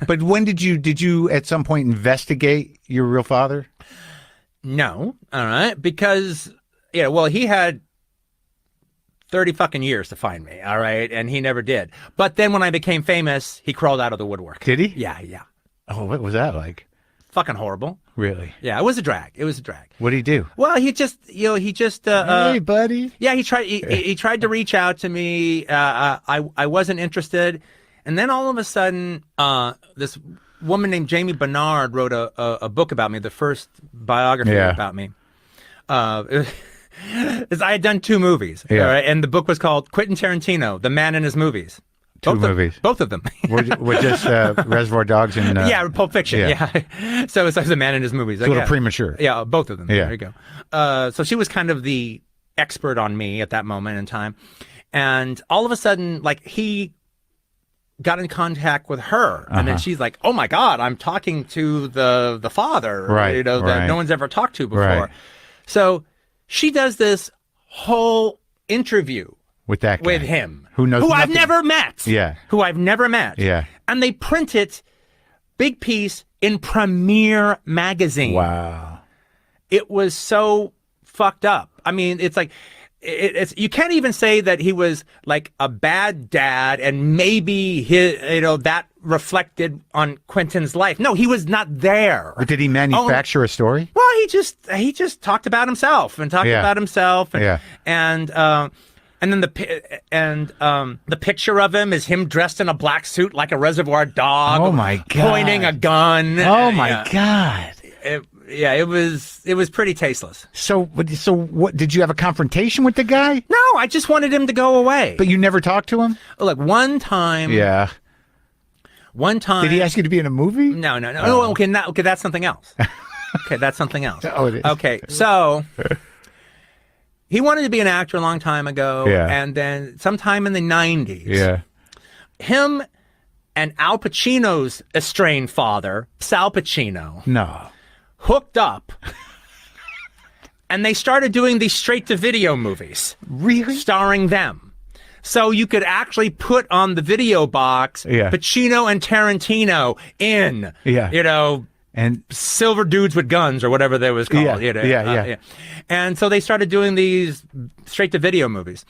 But when did you at some point investigate your real father? No, all right, because yeah, well, he had 30 fucking years to find me, all right, and he never did. But then when I became famous, he crawled out of the woodwork. Did he? Yeah, yeah. Oh, what was that like? Fucking horrible. Really? Yeah, it was a drag. It was a drag. What did he do? Well, he just, Hey, buddy. Yeah, he tried to reach out to me. I wasn't interested, and then all of a sudden, this woman named Jamie Bernard wrote a book about me, the first biography about me. I had done 2 movies, all right, and the book was called Quentin Tarantino, The Man in His Movies. Both of them. We're just Reservoir Dogs and yeah, Pulp Fiction. Yeah. So it's like The Man in His Movies. It's a little premature. Yeah, both of them. Yeah. There you go. So she was kind of the expert on me at that moment in time, and all of a sudden, like, he got in contact with her, and then she's like, "Oh my God, I'm talking to the father, right? That no one's ever talked to before." Right. So she does this whole interview with that guy. With him, who I've never met. Yeah. Who I've never met. Yeah. And they print it, big piece, in Premiere magazine. Wow. It was so fucked up. I mean, it's like, it's you can't even say that he was like a bad dad and maybe his, that reflected on Quentin's life. No, he was not there. But did he manufacture a story? Well, he just talked about himself and and then the picture of him is him dressed in a black suit like a Reservoir Dog. Oh my God! Pointing a gun. Oh my God! It was pretty tasteless. So what? Did you have a confrontation with the guy? No, I just wanted him to go away. But you never talked to him? Look, one time. Yeah. One time. Did he ask you to be in a movie? No. Oh, okay, that's something else. Okay, that's something else. Oh, it is. Okay, so. He wanted to be an actor a long time ago, and then sometime in the 90s, him and Al Pacino's estranged father, Sal Pacino, hooked up, and they started doing these straight-to-video movies. Really? Starring them. So you could actually put on the video box Pacino and Tarantino in, and silver dudes with guns or whatever that was called. And so they started doing these straight to video movies.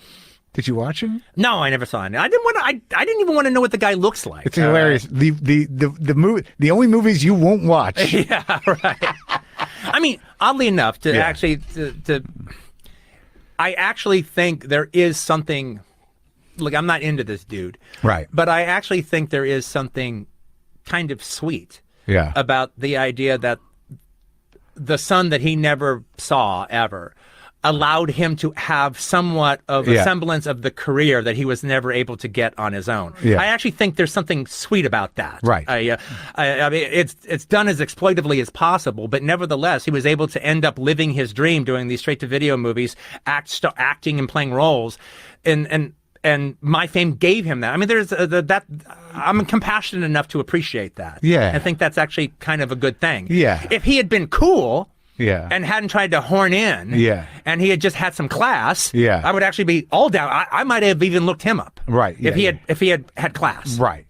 Did you watch them? No, I never saw it. I didn't even want to know what the guy looks like. It's hilarious. The only movies you won't watch. Yeah, right. I mean, oddly enough, I actually think there is something. Look, I'm not into this dude, right? But I actually think there is something kind of sweet. About the idea that the son that he never saw ever allowed him to have somewhat of a semblance of the career that he was never able to get on his own. I actually think there's something sweet about that. Right. I mean, it's done as exploitively as possible, but nevertheless, he was able to end up living his dream doing these straight-to-video movies, acting and playing roles, and my fame gave him that. I mean, there's I'm compassionate enough to appreciate that. Yeah. I think that's actually kind of a good thing. Yeah. If he had been cool Yeah. And hadn't tried to horn in. Yeah. And he had just had some class. Yeah. I would actually be all down. I might have even looked him up. Right. Yeah, if he had class. Right.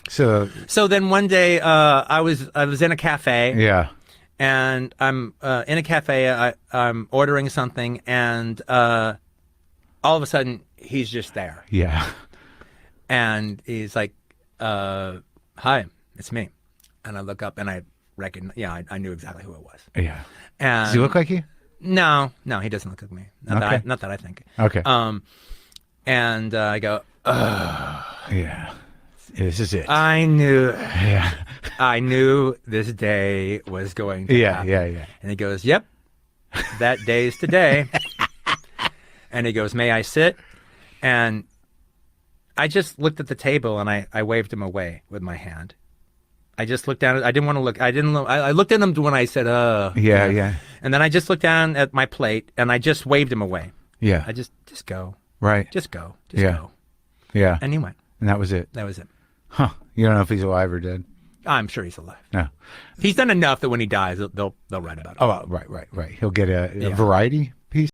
So then one day I was in a cafe. Yeah. And I'm in a cafe. I'm ordering something, and all of a sudden he's just there. Yeah. And he's like, "Hi, it's me." And I look up and I recognize. Yeah, I knew exactly who it was. Yeah. And does he look like you? No, he doesn't look like me. Not that I think. Okay. And I go, "Ugh." Yeah. This is it. I knew. Yeah. I knew this day was going to happen. Yeah. And he goes, "Yep, that day's today." And he goes, "May I sit?" And I just looked at the table and I waved him away with my hand. I just looked down. I didn't want to look. I looked at him when I said, Yeah. And then I just looked down at my plate and I just waved him away. Yeah. I just go. Right. Just go. Just go. Yeah. And he went. And that was it. That was it. Huh. You don't know if he's alive or dead? I'm sure he's alive. No. He's done enough that when he dies, they'll write about it. Oh, right. He'll get a variety?